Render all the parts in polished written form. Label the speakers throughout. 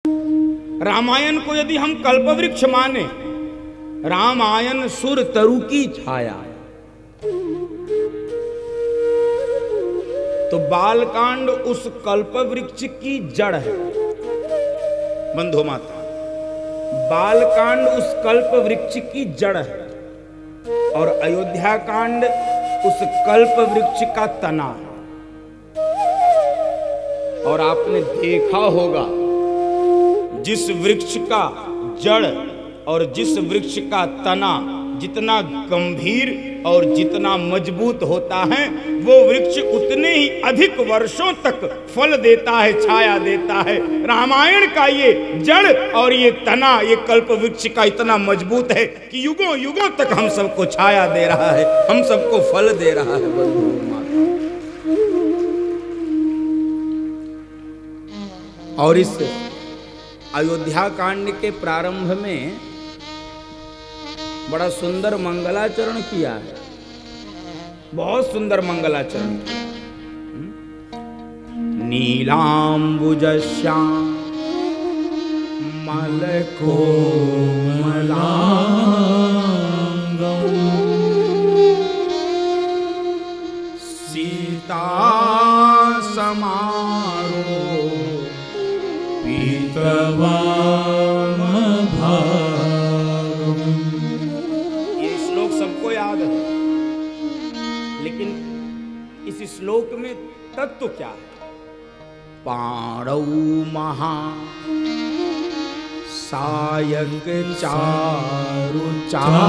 Speaker 1: रामायण को यदि हम कल्पवृक्ष माने, रामायण सुर तरु की छाया, तो बालकांड उस कल्पवृक्ष की जड़ है। बंधु माता, बालकांड उस कल्पवृक्ष की जड़ है और अयोध्या कांड उस कल्पवृक्ष का तना है। और आपने देखा होगा, जिस वृक्ष का जड़ और जिस वृक्ष का तना जितना गंभीर और जितना मजबूत होता है, वो वृक्ष उतने ही अधिक वर्षों तक फल देता है, छाया देता है। रामायण का ये जड़ और ये तना, ये कल्प वृक्ष का इतना मजबूत है कि युगों युगों तक हम सबको छाया दे रहा है, हम सबको फल दे रहा है। बंधु माता, और इस अयोध्या कांड के प्रारंभ में बड़ा सुंदर मंगलाचरण किया है, बहुत सुंदर मंगलाचरण किया। नीलांबुजश्याम मलकोमलांगं सीता समारो पीतवामभागम्। ये श्लोक सबको याद है, लेकिन इस श्लोक में तत्व क्या है? पाणौ महा सायक चारु चापम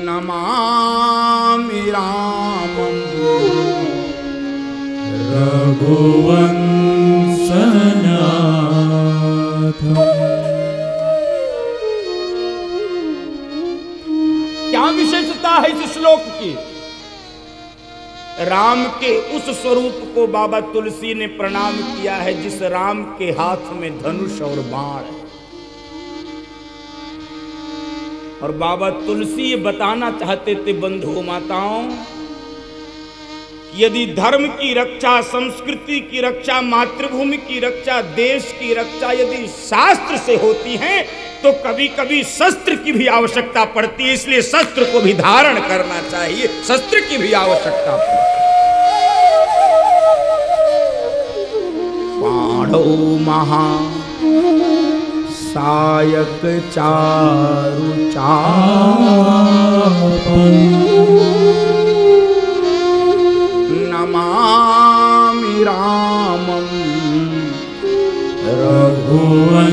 Speaker 1: नमामि रामं रघुवंशनाथम्। क्या विशेषता है इस श्लोक की? राम के उस स्वरूप को बाबा तुलसी ने प्रणाम किया है जिस राम के हाथ में धनुष और बाण है। और बाबा तुलसी ये बताना चाहते थे बंधु माताओं, यदि धर्म की रक्षा, संस्कृति की रक्षा, मातृभूमि की रक्षा, देश की रक्षा यदि शास्त्र से होती है, तो कभी कभी शस्त्र की भी आवश्यकता पड़ती है। इसलिए शस्त्र को भी धारण करना चाहिए, शस्त्र की भी आवश्यकता पड़ती है। पाणौ महा सायक चारु चापम नमामि रामं रघुवंशनाथम्।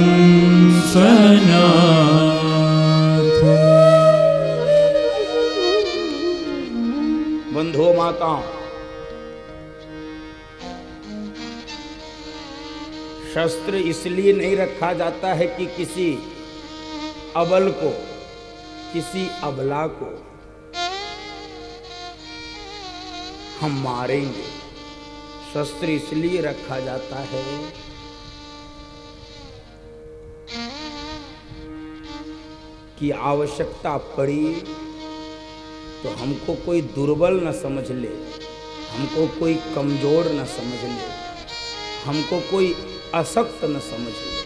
Speaker 1: बंधुओं माताओं, शस्त्र इसलिए नहीं रखा जाता है कि किसी अबल को, किसी अबला को हम मारेंगे। शस्त्र इसलिए रखा जाता है कि आवश्यकता पड़ी तो हमको कोई दुर्बल न समझ ले, हमको कोई कमजोर न समझ ले, हमको कोई अशक्त न समझ ले,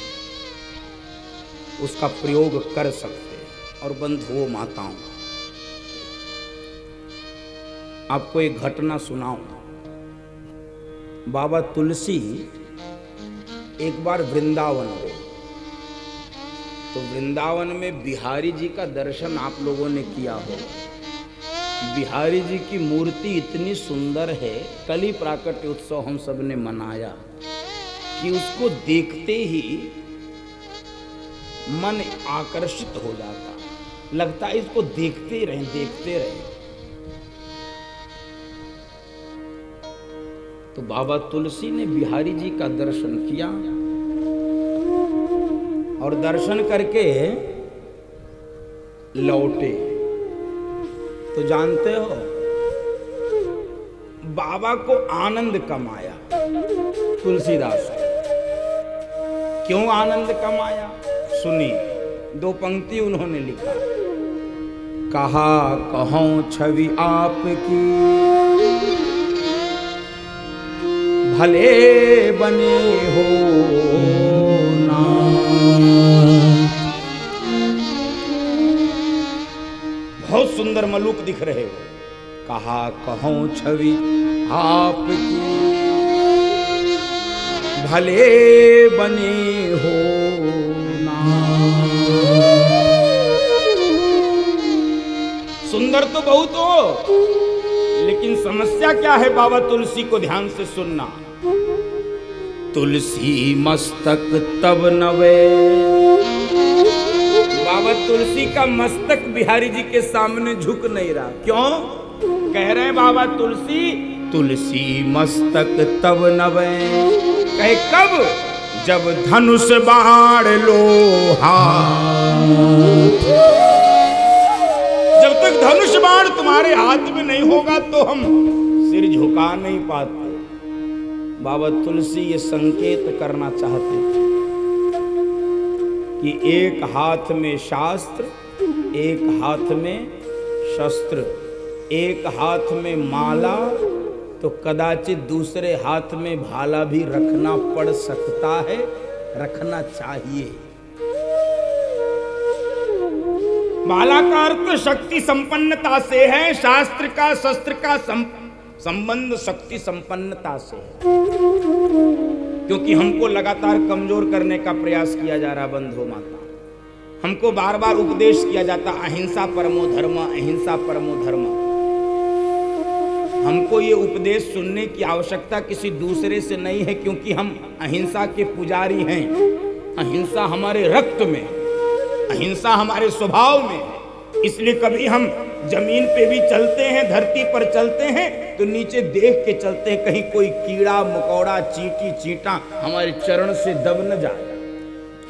Speaker 1: उसका प्रयोग कर सकते। और बंधुओं माताओं, आपको एक घटना सुनाऊं। बाबा तुलसी एक बार वृंदावन गए, तो वृंदावन में बिहारी जी का दर्शन आप लोगों ने किया होगा। बिहारी जी की मूर्ति इतनी सुंदर है, कल ही प्राकट्य उत्सव हम सब ने मनाया कि उसको देखते ही मन आकर्षित हो जाता, लगता है इसको देखते रहें, देखते रहें। तो बाबा तुलसी ने बिहारी जी का दर्शन किया और दर्शन करके लौटे। तो जानते हो, बाबा को आनंद कम आया। तुलसीदास को क्यों आनंद कम आया? सुनिए, दो पंक्ति उन्होंने लिखा। कहा कहूं छवि आपकी भले बने हो ना। बहुत सुंदर मलूक दिख रहे हो, कहा कहूं छवि आपकी भले बने हो ना। सुंदर तो बहुत हो, लेकिन समस्या क्या है बाबा तुलसी को ध्यान से सुनना। तुलसी मस्तक तब नवे, बाबा तुलसी का मस्तक बिहारी जी के सामने झुक नहीं रहा। क्यों? कह रहे हैं बाबा तुलसी, तुलसी मस्तक तब नवे। कहे कब? जब धनुष बाण लोहा, जब तक धनुष बाण तुम्हारे हाथ में नहीं होगा तो हम सिर झुका नहीं पाते। बाबा तुलसी ये संकेत करना चाहते कि एक हाथ में शास्त्र, एक हाथ में शस्त्र, एक हाथ में माला, तो कदाचित दूसरे हाथ में भाला भी रखना पड़ सकता है, रखना चाहिए। माला का अर्थ शक्ति संपन्नता से है, शास्त्र का शस्त्र का संबंध शक्ति संपन्नता से है। क्योंकि हमको लगातार कमजोर करने का प्रयास किया जा रहा बंधु माता, हमको बार बार उपदेश किया जाता अहिंसा परमो धर्म, अहिंसा परमो धर्म। हमको ये उपदेश सुनने की आवश्यकता किसी दूसरे से नहीं है, क्योंकि हम अहिंसा के पुजारी हैं। अहिंसा हमारे रक्त में, अहिंसा हमारे स्वभाव में है। इसलिए कभी हम जमीन पे भी चलते हैं, धरती पर चलते हैं, तो नीचे देख के चलते हैं कहीं कोई कीड़ा मकोड़ा चींटी चींटा हमारे चरण से दब न जाए।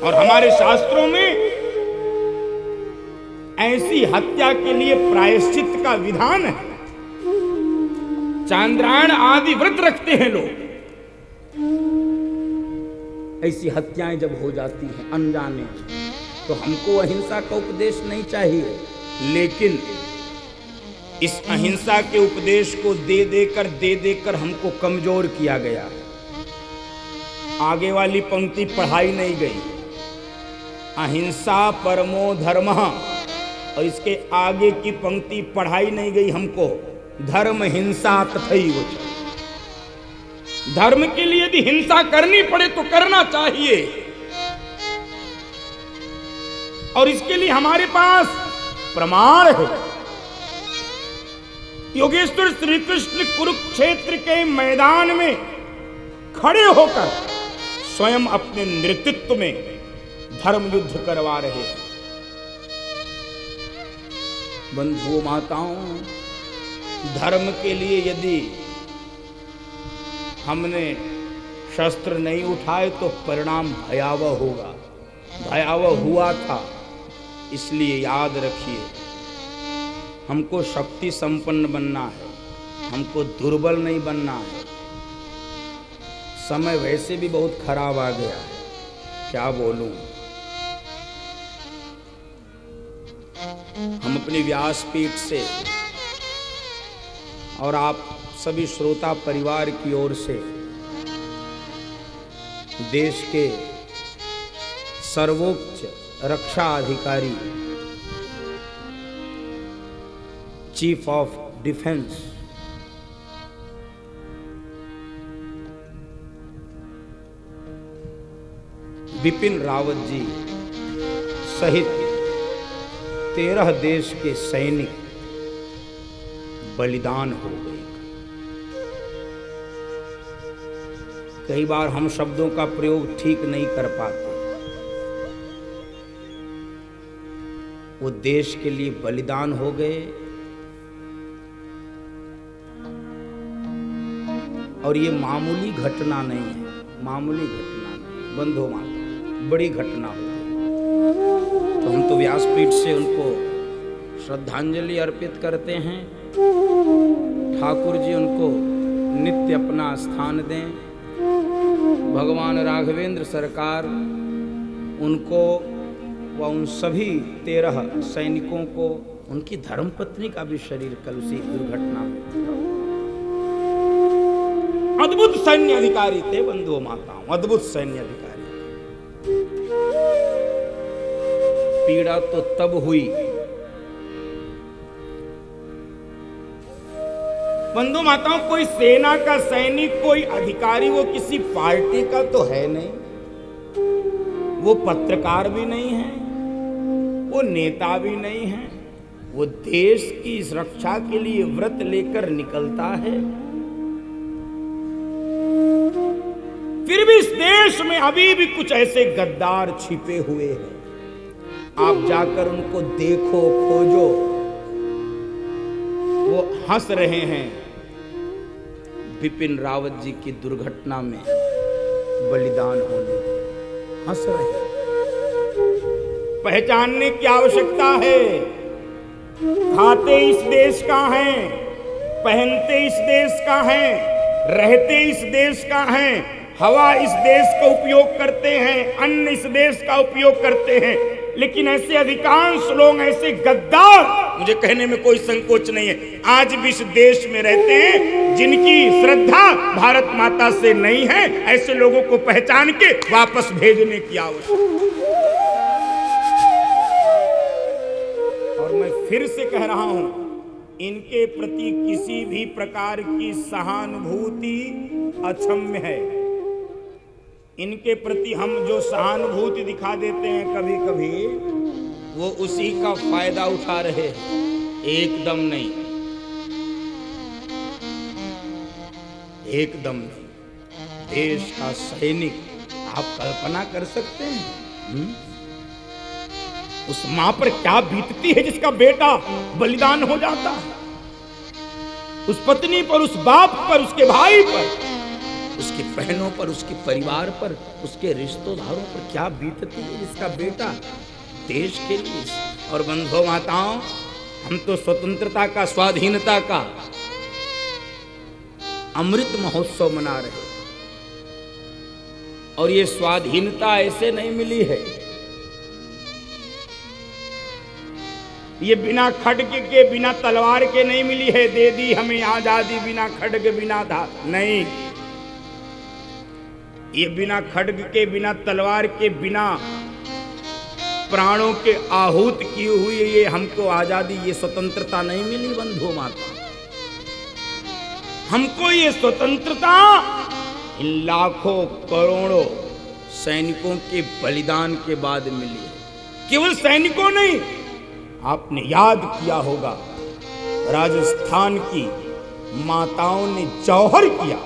Speaker 1: और हमारे शास्त्रों में ऐसी हत्या के लिए प्रायश्चित का विधान है। चांद्रायण आदि व्रत रखते हैं लोग। ऐसी हत्याएं जब हो जाती हैं अनजाने, तो हमको अहिंसा का उपदेश नहीं चाहिए। लेकिन इस अहिंसा के उपदेश को दे देकर हमको कमजोर किया गया। आगे वाली पंक्ति पढ़ाई नहीं गई, अहिंसा परमो धर्मः, और इसके आगे की पंक्ति पढ़ाई नहीं गई हमको, धर्म हिंसा तथैव। धर्म के लिए यदि हिंसा करनी पड़े तो करना चाहिए, और इसके लिए हमारे पास प्रमाण है। योगेश्वर श्री कृष्ण कुरुक्षेत्र के मैदान में खड़े होकर स्वयं अपने नेतृत्व में धर्म युद्ध करवा रहे हैं। बंधुओं माताओं, धर्म के लिए यदि हमने शस्त्र नहीं उठाए तो परिणाम भयावह होगा, भयावह हुआ था। इसलिए याद रखिए, हमको शक्ति संपन्न बनना है, हमको दुर्बल नहीं बनना है। समय वैसे भी बहुत खराब आ गया है, क्या बोलूं। हम अपनी व्यासपीठ से और आप सभी श्रोता परिवार की ओर से देश के सर्वोच्च रक्षा अधिकारी, chief of defence Bipin Rawat ji सहित 13 देश के सैनिक बलिदान हो गए। कई बार हम शब्दों का प्रयोग ठीक नहीं कर पाते। वो देश के लिए बलिदान हो गए, और ये मामूली घटना नहीं है, मामूली घटना नहीं, बंधु माता, बड़ी घटना हो गई। तो हम तो व्यासपीठ से उनको श्रद्धांजलि अर्पित करते हैं। ठाकुर जी उनको नित्य अपना स्थान दें। भगवान राघवेंद्र सरकार उनको व उन सभी 13 सैनिकों को, उनकी धर्मपत्नी का भी शरीर कल उसी दुर्घटना में अद्भुत सैन्य अधिकारी थे बंधुओं माताओं, अद्भुत सैन्य अधिकारी। पीड़ा तो तब हुई बंधु माताओं, कोई सेना का सैनिक, कोई अधिकारी, वो किसी पार्टी का तो है नहीं, वो पत्रकार भी नहीं है, वो नेता भी नहीं है, वो देश की सुरक्षा के लिए व्रत लेकर निकलता है। फिर भी इस देश में अभी भी कुछ ऐसे गद्दार छिपे हुए हैं, आप जाकर उनको देखो, खोजो। वो हंस रहे हैं बिपिन रावत जी की दुर्घटना में बलिदान होने, हंस रहे हैं। पहचानने की आवश्यकता है। खाते इस देश का है, पहनते इस देश का है, रहते इस देश का है, हवा इस देश का उपयोग करते हैं, अन्न इस देश का उपयोग करते हैं। लेकिन ऐसे अधिकांश लोग, ऐसे गद्दार, मुझे कहने में कोई संकोच नहीं है, आज भी इस देश में रहते हैं जिनकी श्रद्धा भारत माता से नहीं है। ऐसे लोगों को पहचान के वापस भेजने की आवश्यकता। और मैं फिर से कह रहा हूं, इनके प्रति किसी भी प्रकार की सहानुभूति अक्षम्य है। इनके प्रति हम जो सहानुभूति दिखा देते हैं कभी कभी, वो उसी का फायदा उठा रहे हैं, एकदम नहीं, एकदम नहीं। देश का सैनिक, आप कल्पना कर सकते हैं उस मां पर क्या बीतती है जिसका बेटा बलिदान हो जाता है, उस पत्नी पर, उस बाप पर, उसके भाई पर, उसकी बहनों पर, उसके परिवार पर, उसके रिश्तेदारों पर क्या बीतती है जिसका बेटा देश के लिए। और बंधुओं माताओं, हम तो स्वतंत्रता का, स्वाधीनता का अमृत महोत्सव मना रहे, और ये स्वाधीनता ऐसे नहीं मिली है, ये बिना खड्ग के, बिना तलवार के नहीं मिली है। दे दी हमें आजादी बिना खड्ग बिना धार, नहीं, ये बिना खड्ग के, बिना तलवार के, बिना प्राणों के आहूत की हुई ये हमको आजादी, ये स्वतंत्रता नहीं मिली बंधुओं माता। हमको ये स्वतंत्रता इन लाखों करोड़ों सैनिकों के बलिदान के बाद मिली है। केवल सैनिकों नहीं, आपने याद किया होगा राजस्थान की माताओं ने जौहर किया।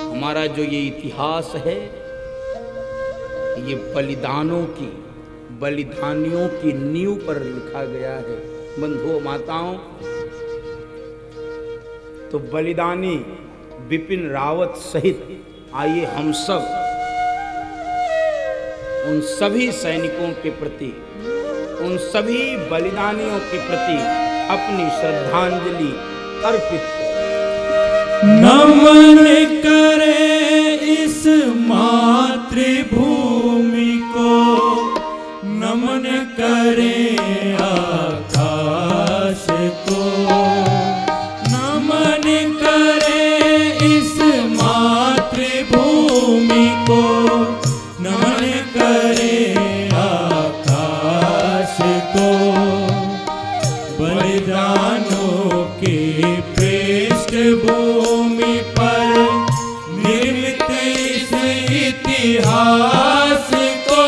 Speaker 1: हमारा जो ये इतिहास है, ये बलिदानों की, बलिदानियों की नींव पर लिखा गया है बंधुओं माताओं। तो बलिदानी बिपिन रावत सहित आइए हम सब उन सभी सैनिकों के प्रति, उन सभी बलिदानियों के प्रति अपनी श्रद्धांजलि अर्पित करें।
Speaker 2: नमन करे इस मातृभूमि को, नमन करे आकाश को, नमन करे इस मातृभूमि को, नमन करे आकाश को। बलिदानों के पृष्ठभूमि पर निर्मित इस इतिहास को,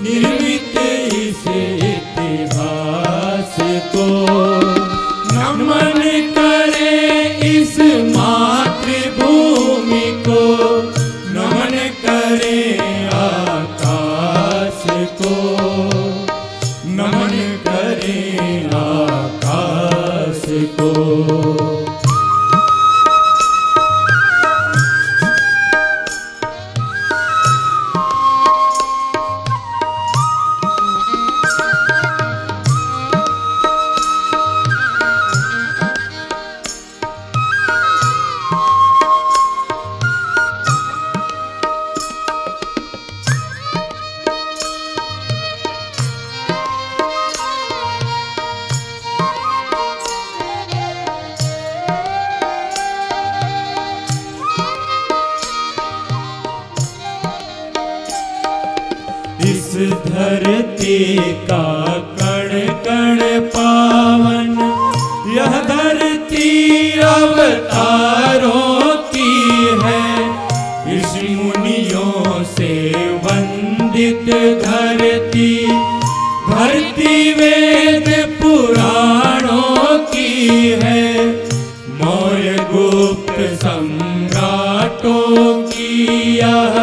Speaker 2: निर्मित इस इतिहास को, नमन करे इस मातृभूमि को, नमन करे आकाश को, नमन करे आकाश को। धरती का कण कण पावन, यह धरती अवतारों की है। ऋषि मुनियों से वंदित धरती, धरती वेद पुराणों की है। मौर्य गुप्त सम्राटों की यह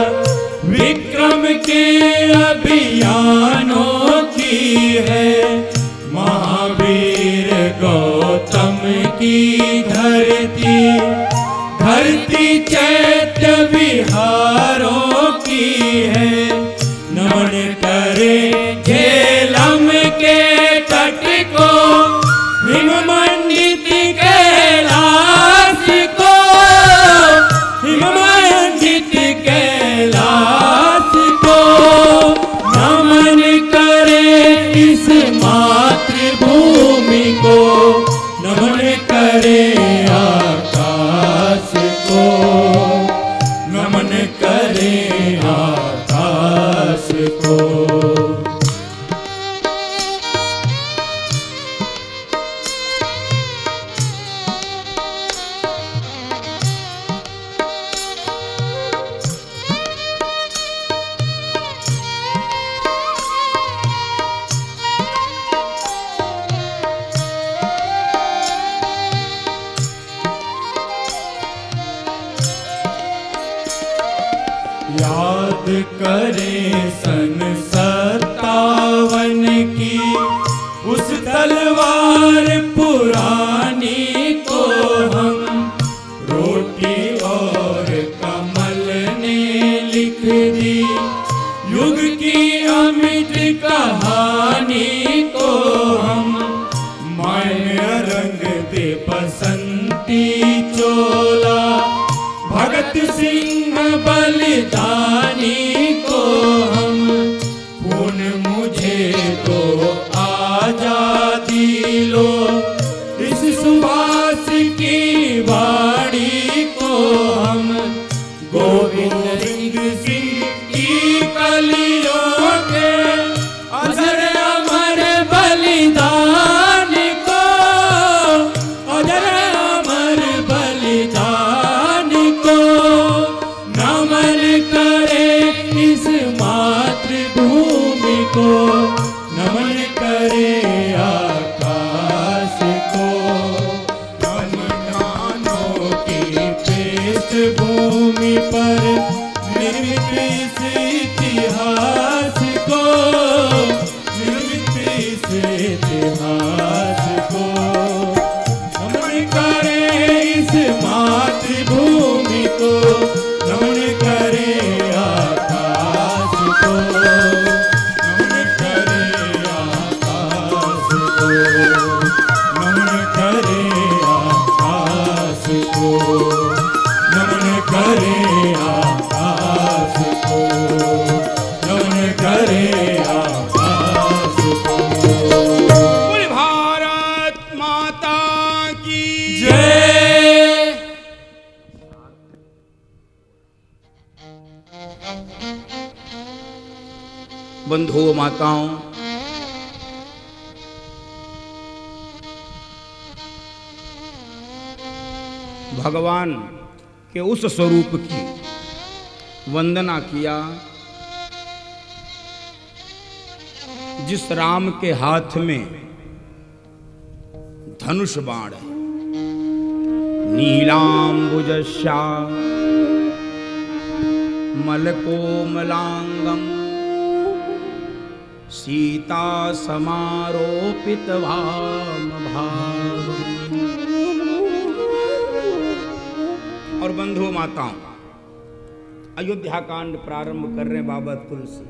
Speaker 2: विक्रम के अभियानों की है। महावीर गौतम की धरती, धरती चैत्य विहारों की है। नमन करे झेलम के तट को, हिम मंडित कैलाश को, हिम मंडित कैलाश को। नमन करे इस मातृभूमि को, नमन करे आकाश को, नमन करे आकाश को। याद करें सन 57 की उस तलवार पुरानी को हम। रोटी और कमल ने लिख दी युग की अमिट कहानी को हम। माया रंग दे बसंती चोला, भगत सिंह बलिदानी को हम। खून मुझे दो आजादी लो, इस सुभाष की वाणी को हम। गोविंद सिंह की कलियों के अजर अमर बलिदान को, अजर अमर बलिदान को। नमन करे इस मातृभूमि को, नमन करे आकाश को। ज्ञानों की पृष्ठभूमि पर निर्मित इस इतिहास को, निर्मित इस इतिहास को। नमन करे इस मातृभूमि को, नमन करे आकाश को, नमन करे आकाश को, नमन करे आकाश को, नमन करे आकाश को, नमन करे आकाश को।
Speaker 1: बोल भारत माता की
Speaker 2: जय।
Speaker 1: बंधुओं माताओं, भगवान के उस स्वरूप की वंदना किया जिस राम के हाथ में धनुष बाण है। नीलांबुजश्या मलकोमलांगम सीता समारोपित वाम भागम। और बंधु माताओं, अयोध्या कांड प्रारंभ कर रहे हैं बाबा तुलसी।